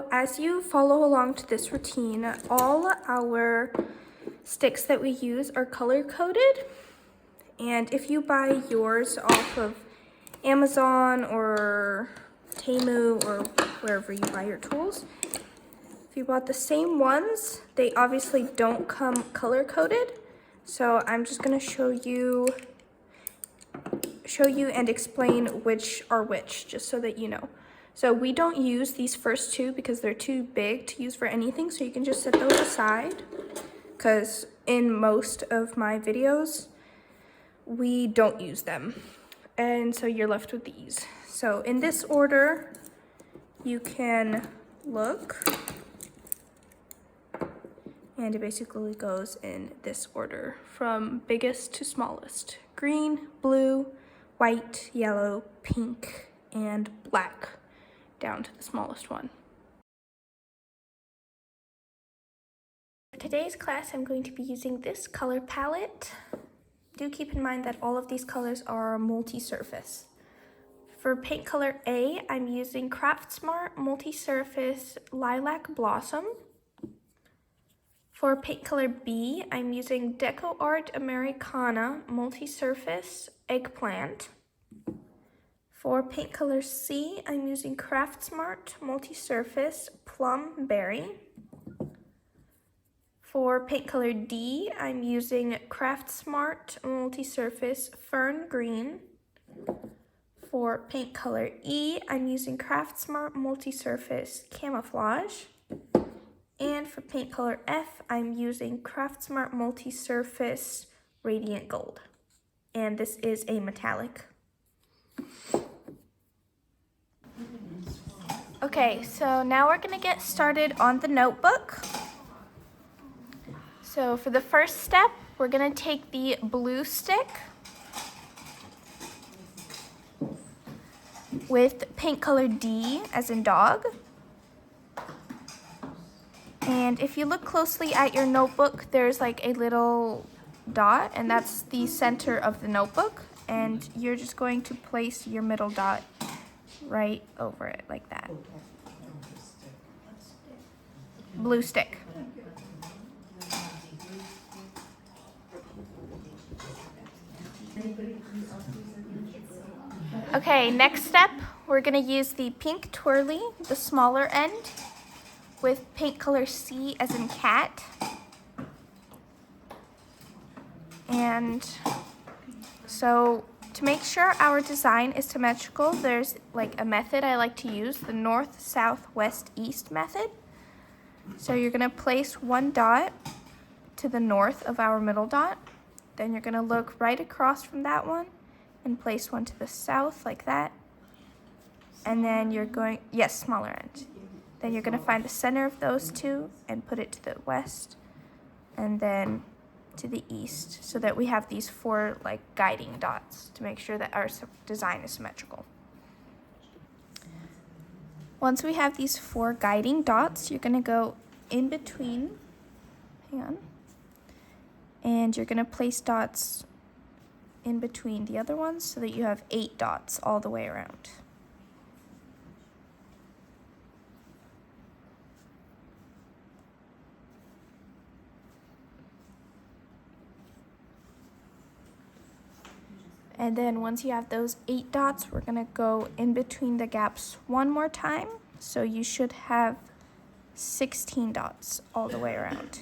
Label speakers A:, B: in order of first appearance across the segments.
A: So as you follow along to this routine, all our sticks that we use are color coded. And if you buy yours off of Amazon or Temu or wherever you buy your tools, if you bought the same ones, they obviously don't come color coded. So I'm just gonna show you and explain which are which, just so that you know. So we don't use these first two because they're too big to use for anything, so you can just set those aside, because in most of my videos, we don't use them. And so you're left with these. So in this order, you can look, and it basically goes in this order from biggest to smallest: green, blue, white, yellow, pink, and black, down to the smallest one. For today's class, I'm going to be using this color palette. Do keep in mind that all of these colors are multi-surface. For paint color A, I'm using Craft Smart Multi-Surface Lilac Blossom. For paint color B, I'm using Deco Art Americana Multi-Surface Eggplant. For paint color C, I'm using Craft Smart Multi-Surface Plum Berry. For paint color D, I'm using Craft Smart Multi-Surface Fern Green. For paint color E, I'm using Craft Smart Multi-Surface Camouflage. And for paint color F, I'm using Craft Smart Multi-Surface Radiant Gold. And this is a metallic. Okay, so now we're gonna get started on the notebook. So for the first step, we're gonna take the blue stick with paint color D as in dog. And if you look closely at your notebook, there's like a little dot, and that's the center of the notebook. And you're just going to place your middle dot right over it like that. Blue stick. Okay, next step, we're gonna use the pink twirly, the smaller end, with paint color C as in cat. And so to make sure our design is symmetrical, there's like a method I like to use, the north, south, west, east method. So you're gonna place one dot to the north of our middle dot. Then you're gonna look right across from that one and place one to the south like that. And then you're going, yes, smaller end. Then you're gonna find the center of those two and put it to the west and then to the east, so that we have these four like guiding dots to make sure that our design is symmetrical. Once we have these four guiding dots, you're gonna go in between, hang on, and you're gonna place dots in between the other ones so that you have 8 dots all the way around. And then once you have those 8 dots, we're gonna go in between the gaps one more time. So you should have 16 dots all the way around.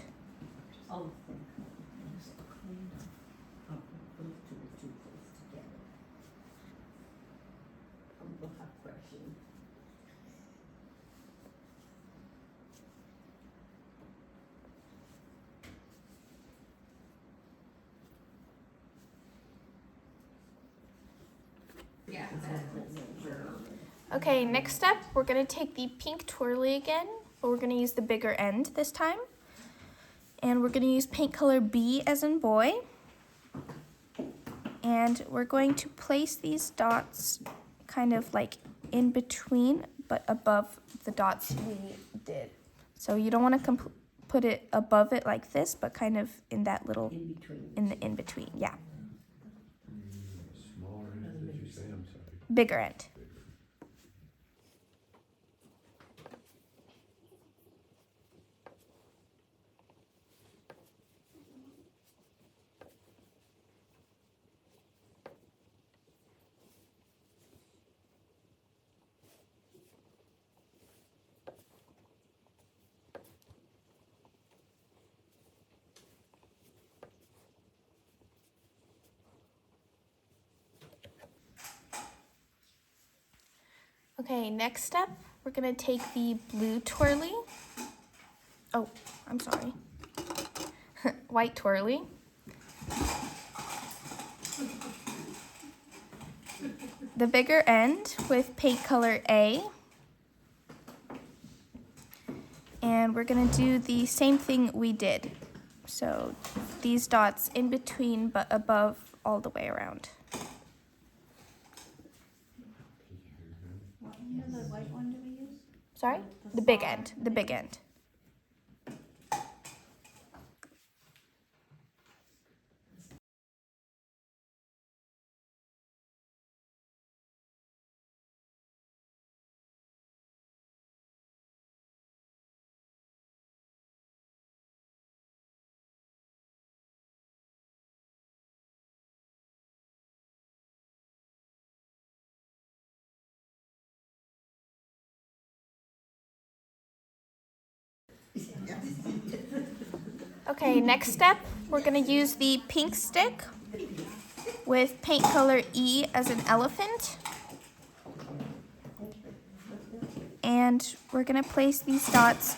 A: Okay, next step, we're gonna take the pink twirly again, but we're gonna use the bigger end this time. And we're gonna use paint color B as in boy. And we're going to place these dots kind of like in between, but above the dots we did. So you don't wanna put it above it like this, but kind of in that little, in the in-between, yeah.
B: Smaller end, did you say? I'm sorry.
A: Bigger end. Okay, next step, we're gonna take the blue twirly. Oh, I'm sorry. White twirly. The bigger end with paint color A. And we're gonna do the same thing we did. So these dots in between but above all the way around.
B: What end of the white one do we use?
A: Sorry? The big end, the big end. Okay, next step, we're gonna use the pink stick with paint color E as an elephant. And we're gonna place these dots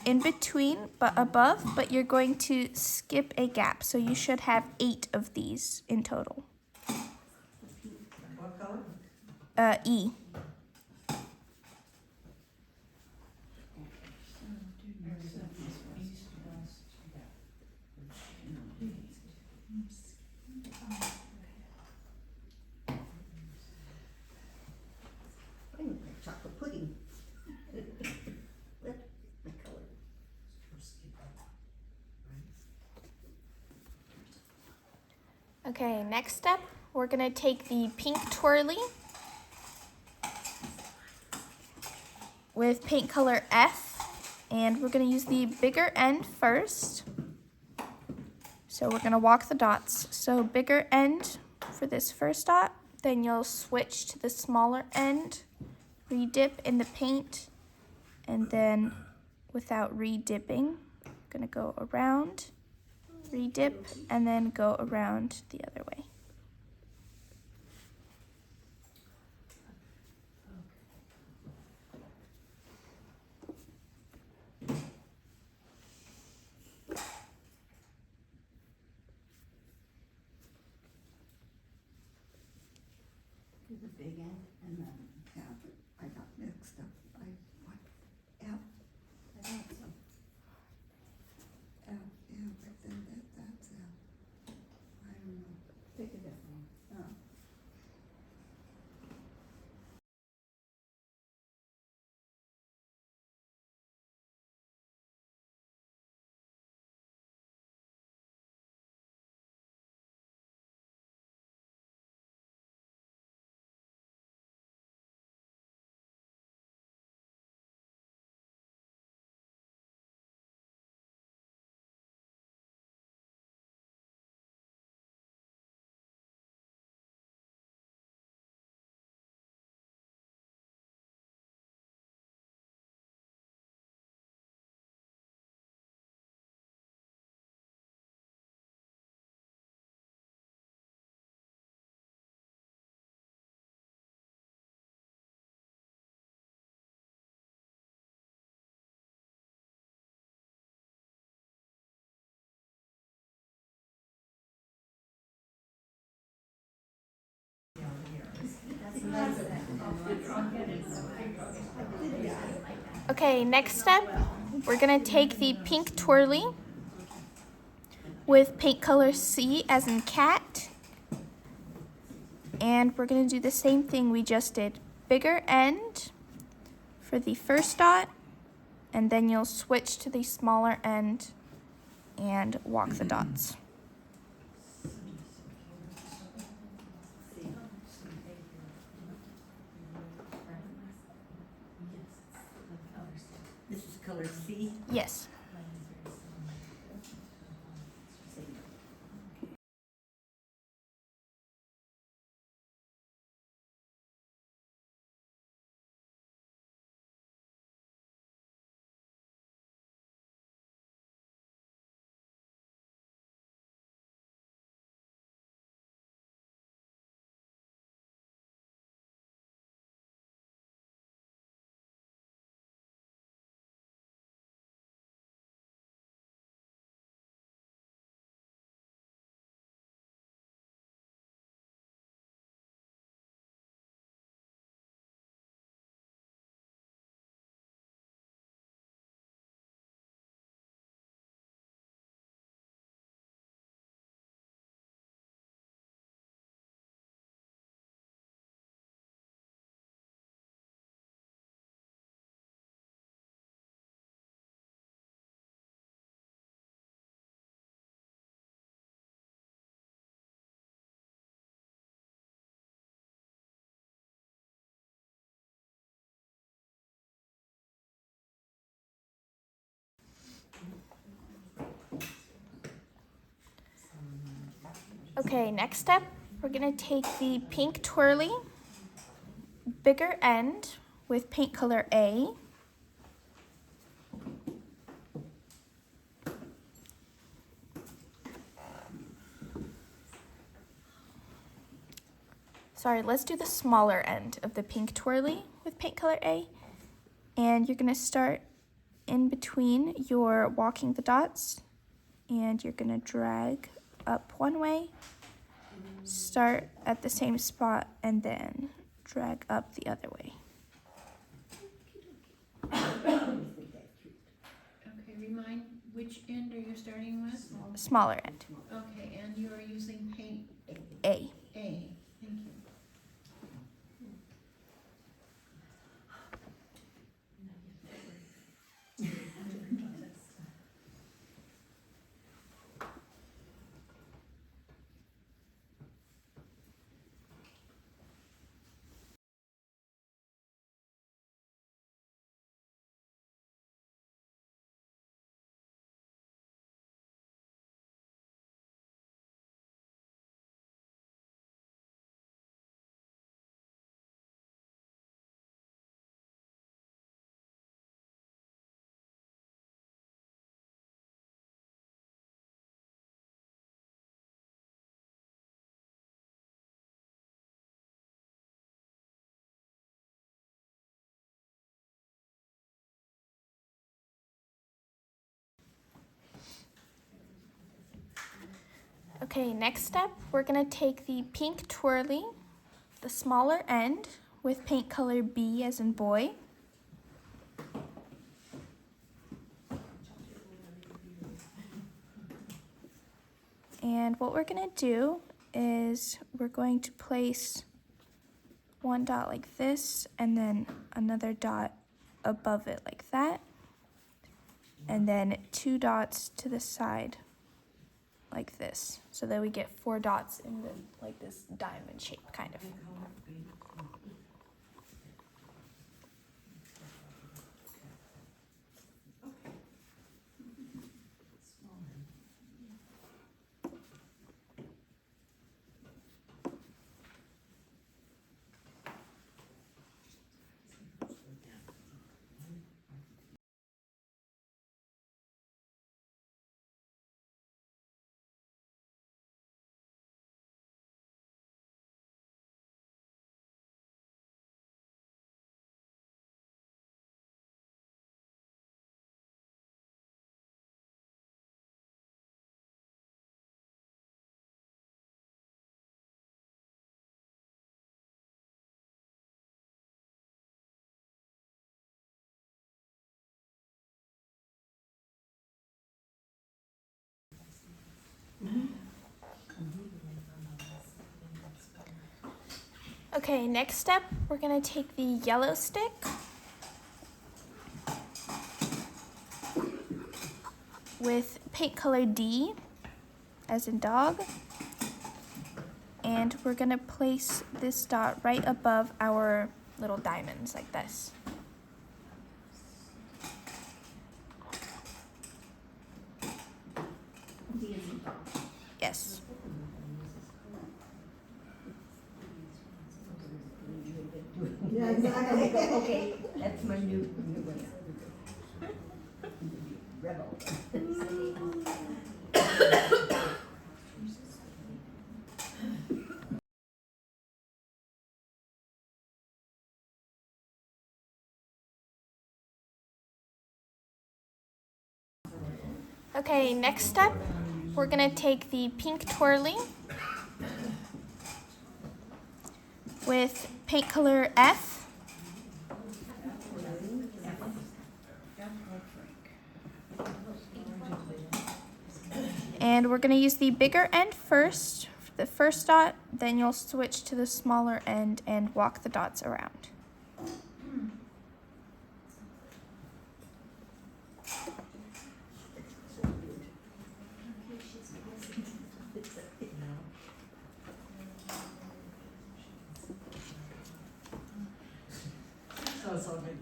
A: in between but above, but you're going to skip a gap. So you should have 8 of these in total.
C: What color?
A: E.
C: I look like chocolate pudding. That's my color.
A: Okay, next step, we're gonna take the pink twirly with paint color F, and we're gonna use the bigger end first. So we're gonna walk the dots. So bigger end for this first dot, then you'll switch to the smaller end, re-dip in the paint, and then without re-dipping, gonna go around, re-dip, and then go around the other way.
C: Do the big end and then F. I got mixed up. What? F? I thought so. F, yeah, but then that's F. I don't know. Pick a different one. Oh.
A: Okay, next step, we're gonna take the pink twirly with paint color C as in cat, and we're gonna do the same thing we just did. Bigger end for the first dot, and then you'll switch to the smaller end and walk the dots.
C: This is color C.
A: Yes. Okay, next step, we're gonna take the pink twirly, bigger end with paint color A. Sorry, let's do the smaller end of the pink twirly with paint color A. And you're gonna start in between your walking the dots, and you're gonna drag up one way, start at the same spot, and then drag up the other way.
B: Okay, remind, which end are you starting with?
A: Smaller end,
B: Okay, and you are using paint
A: A.
B: A. Thank you.
A: Okay, next step, we're gonna take the pink twirly, the smaller end, with paint color B as in boy. And what we're gonna do is we're going to place one dot like this and then another dot above it like that. And then 2 dots to the side like this. So that we get 4 dots in the, like this diamond shape kind of. Okay, next step, we're gonna take the yellow stick with paint color D as in dog. And we're gonna place this dot right above our little diamonds like this. Yes.
C: Yeah, exactly. Okay, that's my new one. Rebel.
A: Okay, next step, we're gonna take the pink twirly with paint color F. And we're gonna use the bigger end first, for the first dot, then you'll switch to the smaller end and walk the dots around.
C: So it's all good.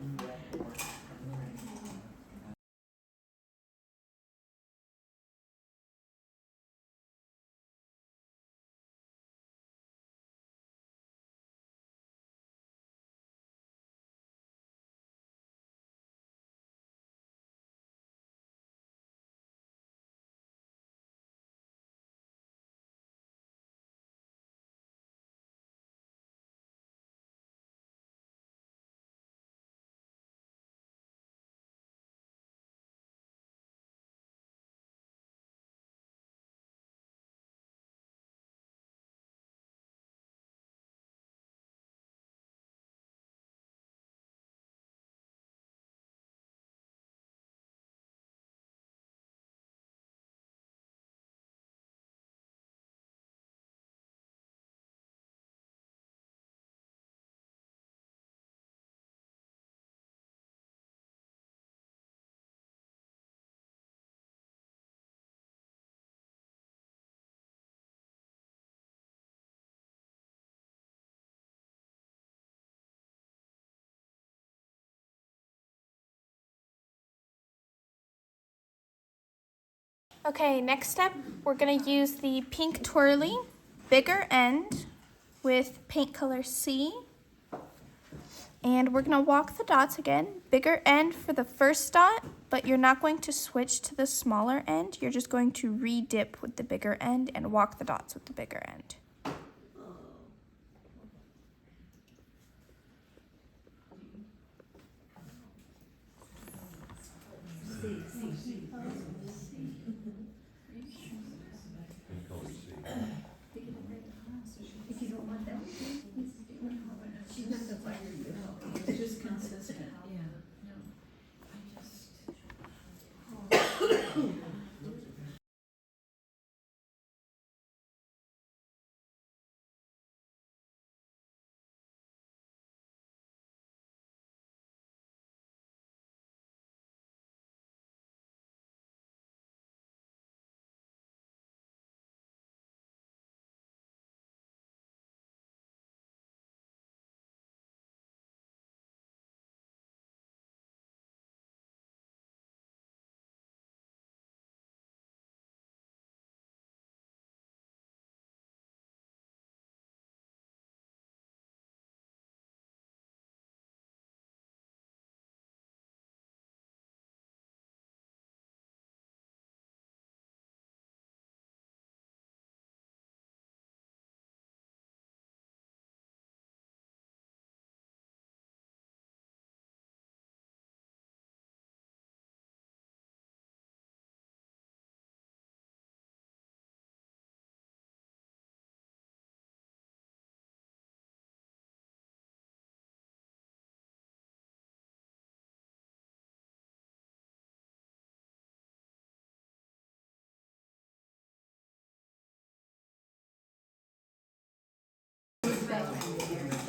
A: Okay, next step, we're gonna use the pink twirly, bigger end with paint color C. And we're gonna walk the dots again, bigger end for the first dot, but you're not going to switch to the smaller end. You're just going to re-dip with the bigger end and walk the dots with the bigger end.
C: If you don't want that, she's not gonna fire you.
B: It's just consistent, yeah, no. I just.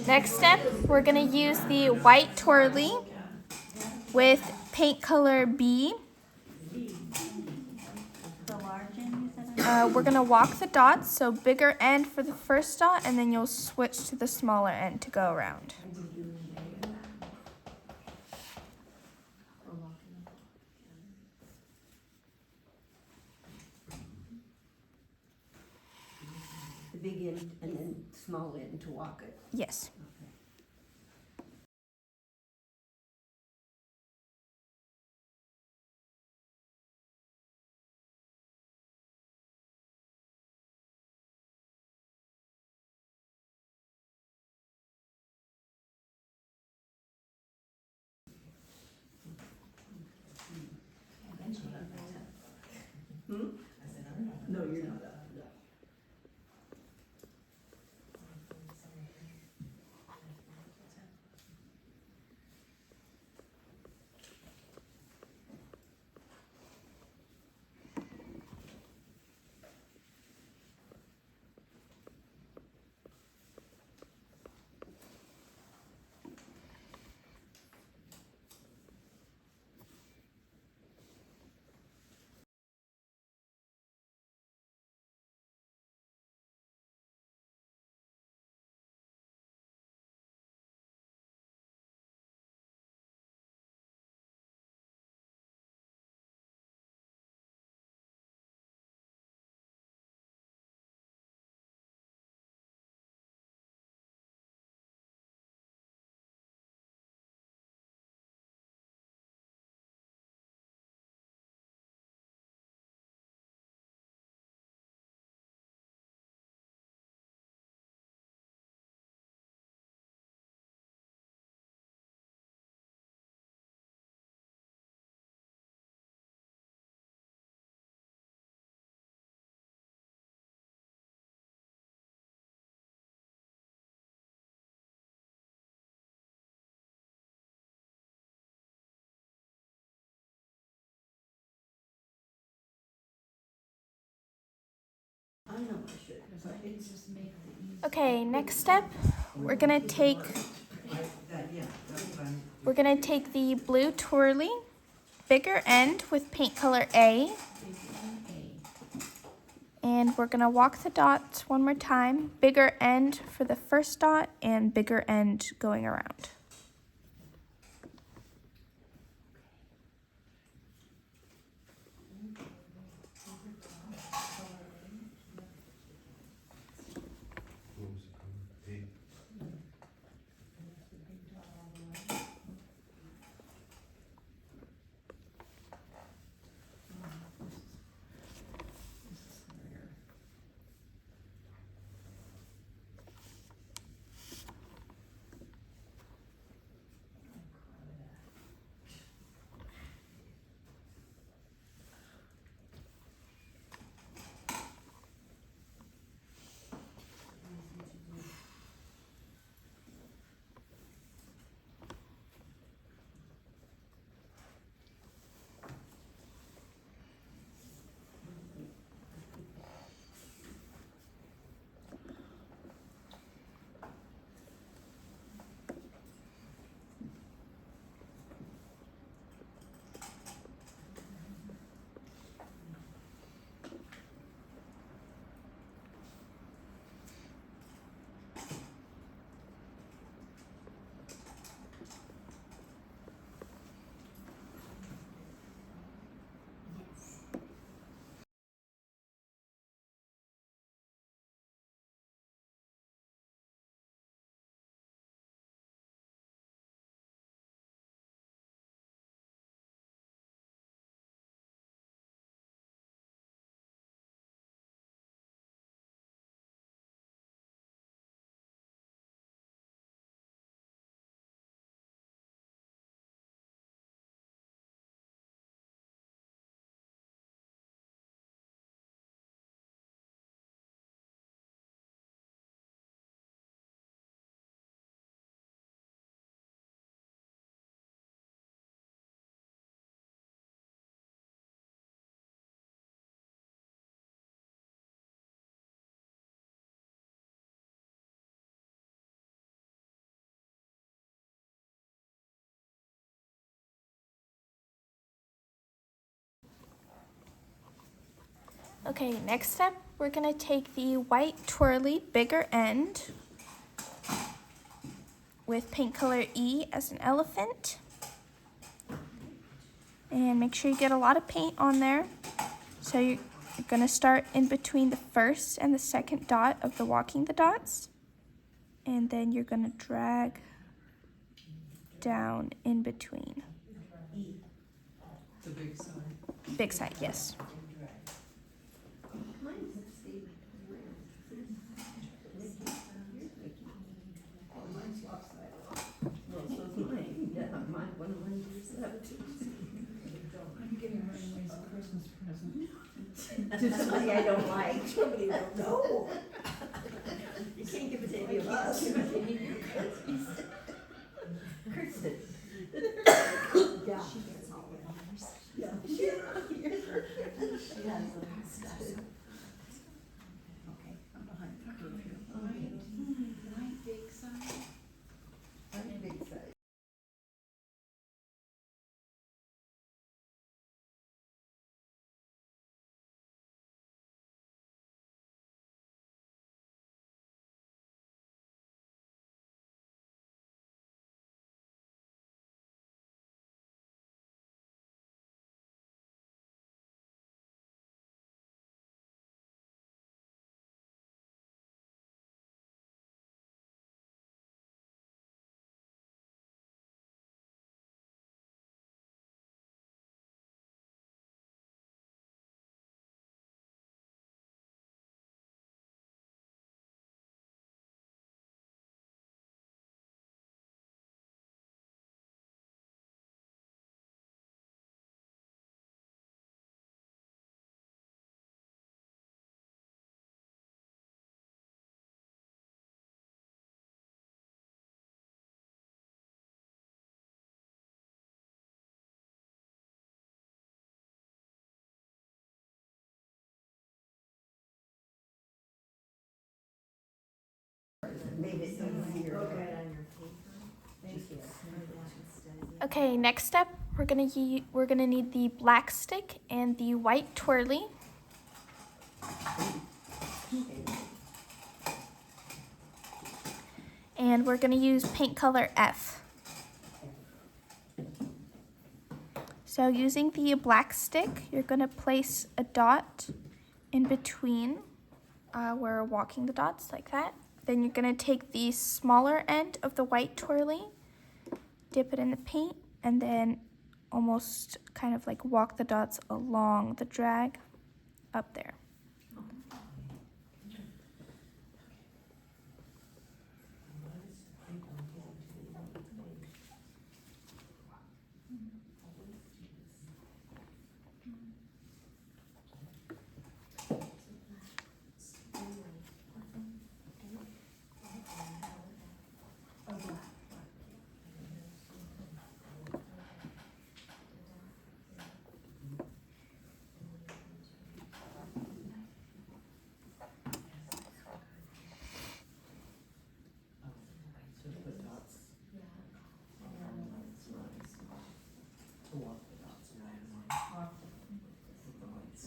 A: Next step, we're gonna use the white twirly with paint color B.
C: The large end, you said?
A: We're gonna walk the dots, so bigger end for the first dot, and then you'll switch to the smaller end to go around.
C: The big end and then small end to walk it.
A: Yes.
C: No, you're not. I know I should.
B: Because I didn't just make the easy.
A: Okay, next step, we're gonna take the blue twirly, bigger end with paint color A, and we're gonna walk the dots one more time, bigger end for the first dot and bigger end going around. Okay, next step, we're gonna take the white twirly bigger end with paint color E as an elephant. And make sure you get a lot of paint on there. So you're gonna start in between the first and the second dot of the walking the dots. And then you're gonna drag down in between.
D: The big side.
A: Big side, yes.
B: I'm giving mine as a Christmas present.
C: Somebody I don't like. Somebody will know. You can't give it to any of us. Kristen. Yeah. She gets all of ours. Yeah. She has the stuff. Okay, I'm behind.
B: White big side.
C: I'm big size. Made it easier.
A: Okay, next step, we're gonna need the black stick and the white twirly. And we're gonna use paint color F. So using the black stick, you're gonna place a dot in between where we're walking the dots like that. Then you're gonna take the smaller end of the white twirly, dip it in the paint, and then almost kind of like walk the dots along the drag up there.
D: To put dots. To walk the dots around. With the lights.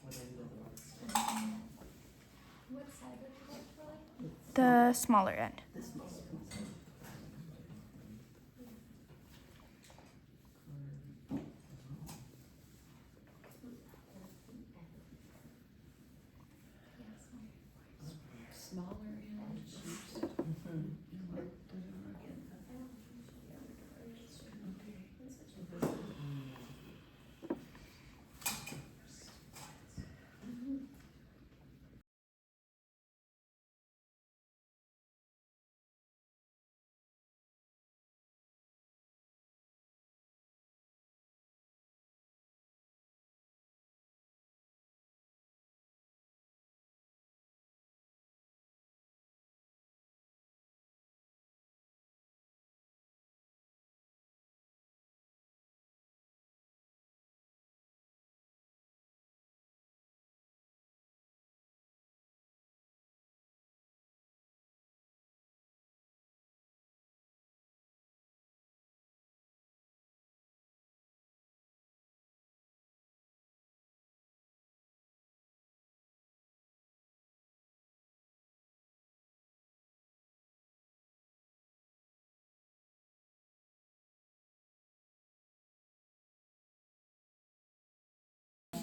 D: What end of the lights?
A: The smaller end.
B: Smaller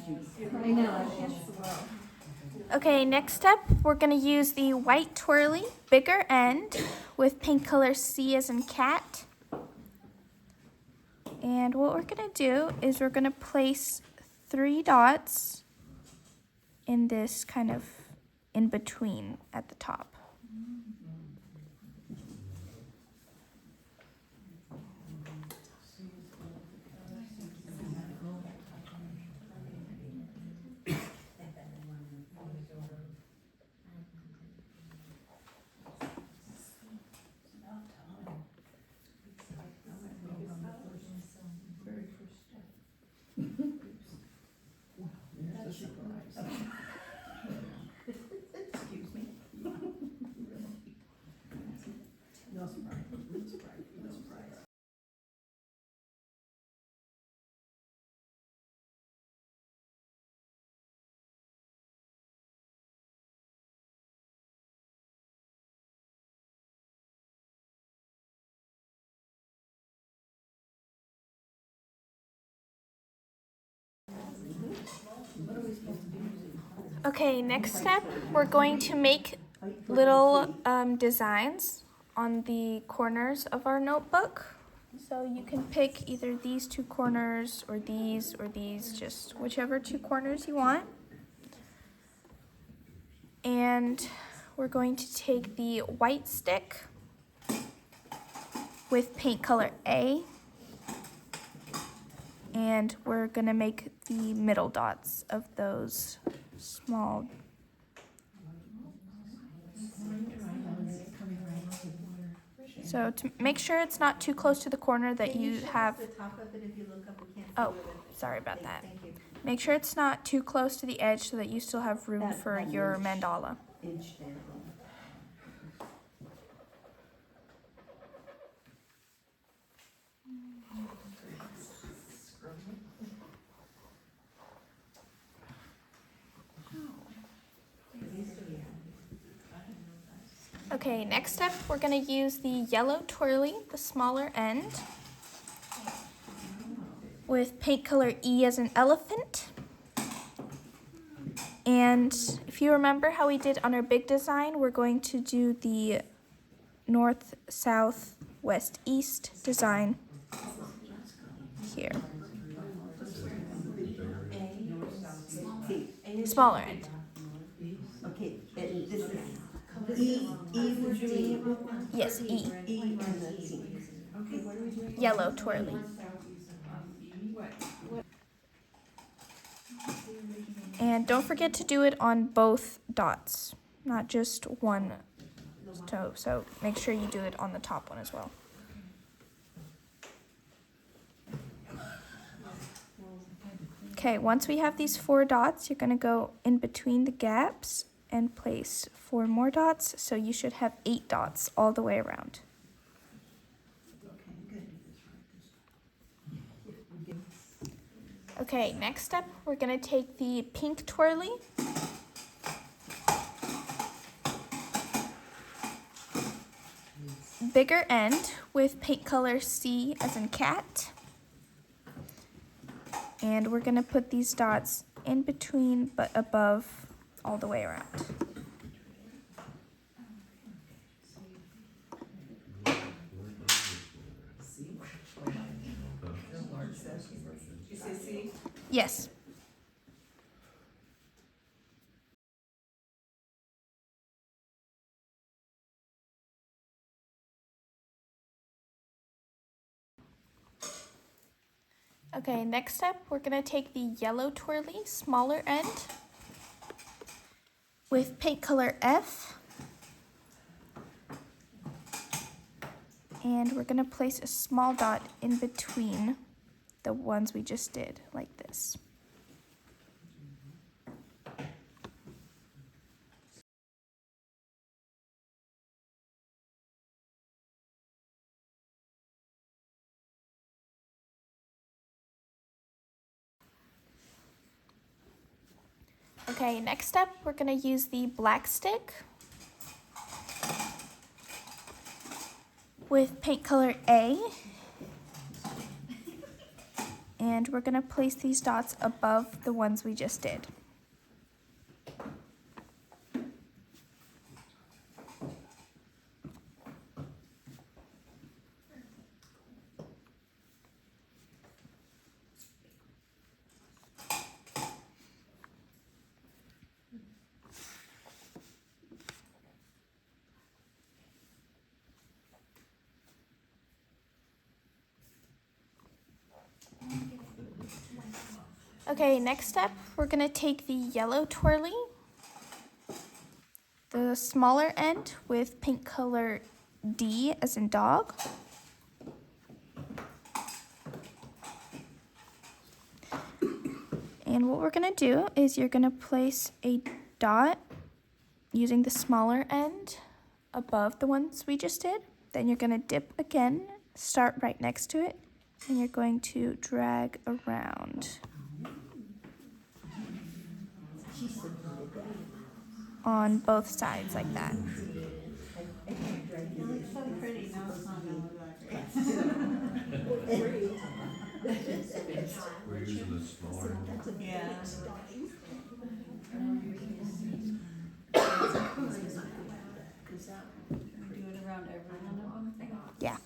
C: I know, it's slow.
A: Okay, next step, we're gonna use the white twirly, bigger end, with pink color C as in cat. And what we're gonna do is we're gonna place 3 dots in this kind of in between at the top.
C: Excuse me. No surprise, no surprise, no surprise.
A: Okay, next step, we're going to make little designs on the corners of our notebook. So you can pick either these 2 corners or these, just whichever 2 corners you want. And we're going to take the white stick with paint color A, and we're gonna make the middle dots of those small. So to make sure it's not too close to the corner that you have.
C: The top of it, if you look up, we can't see
A: Oh,
C: where the-
A: sorry about that.
C: Thank you.
A: Make sure it's not too close to the edge so that you still have room
C: That-
A: for
C: that
A: your
C: inch.
A: mandala.
C: Inch there.
A: Okay, next step, we're gonna use the yellow twirly, the smaller end, with paint color E as an elephant. And if you remember how we did on our big design, we're going to do the north, south, west, east design here. Smaller end.
C: Okay, and this is E we're doing it with now?
A: Yes, E.
C: E and the pink. Okay, what are we doing?
A: Yellow twirly. And don't forget to do it on both dots, not just one. So make sure you do it on the top one as well. Okay, once we have these 4 dots, you're gonna go in between the gaps and place 4 more dots, so you should have 8 dots all the way around. Okay, next step, we're gonna take the pink twirly bigger end with paint color C as in cat. And we're gonna put these dots in between but above all the way around. Yes. Okay, next step, we're gonna take the yellow twirly, smaller end, with paint color F. And we're gonna place a small dot in between the ones we just did, like this. Okay, next step, we're gonna use the black stick with paint color A. And we're gonna place these dots above the ones we just did. Okay, next step, we're gonna take the yellow twirly, the smaller end with pink color D as in dog. And what we're gonna do is you're gonna place a dot using the smaller end above the ones we just did. Then you're gonna dip again, start right next to it, and you're going to drag around on both sides like that.
B: You look so pretty now, it's not gonna look like it.
E: We're using the smaller.
B: Yeah. We do it around every one of them?
A: Yeah.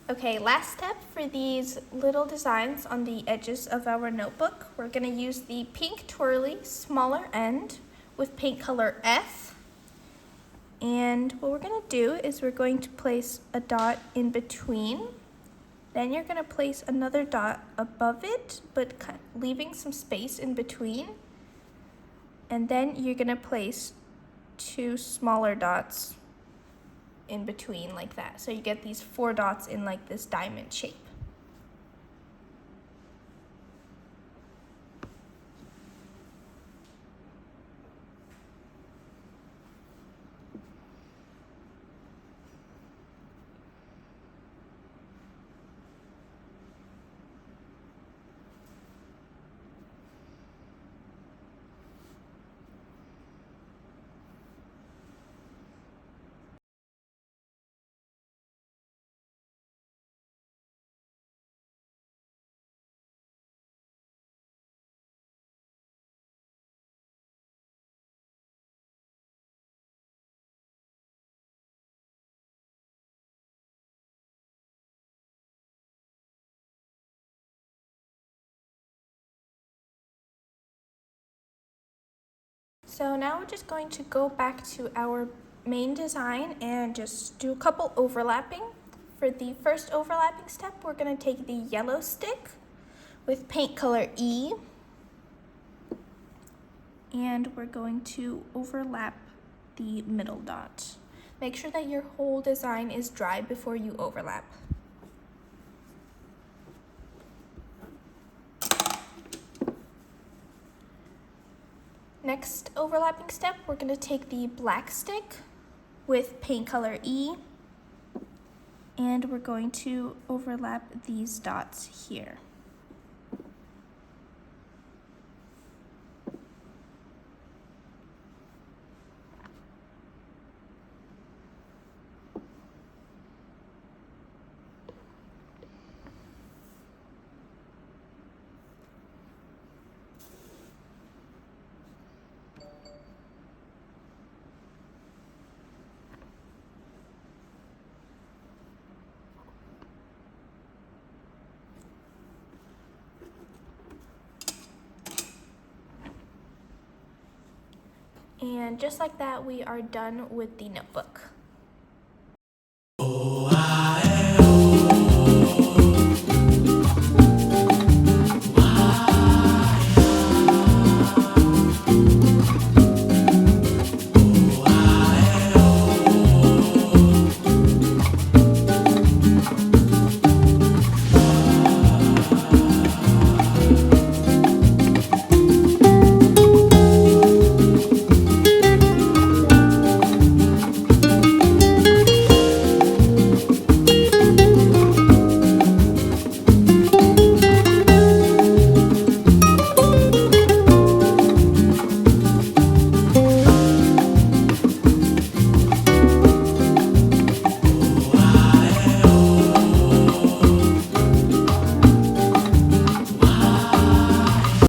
A: Okay, last step for these little designs on the edges of our notebook. We're gonna use the pink twirly, smaller end with paint color F. And what we're gonna do is we're going to place a dot in between. Then you're gonna place another dot above it, but leaving some space in between. And then you're gonna place two smaller dots in between like that. So you get these 4 dots in like this diamond shape. So now we're just going to go back to our main design and just do a couple overlapping. For the first overlapping step, we're going to take the yellow stick with paint color E. and we're going to overlap the middle dot. Make sure that your whole design is dry before you overlap. Next overlapping step, we're going to take the black stick with paint color E, and we're going to overlap these dots here. And just like that, we are done with the notebook.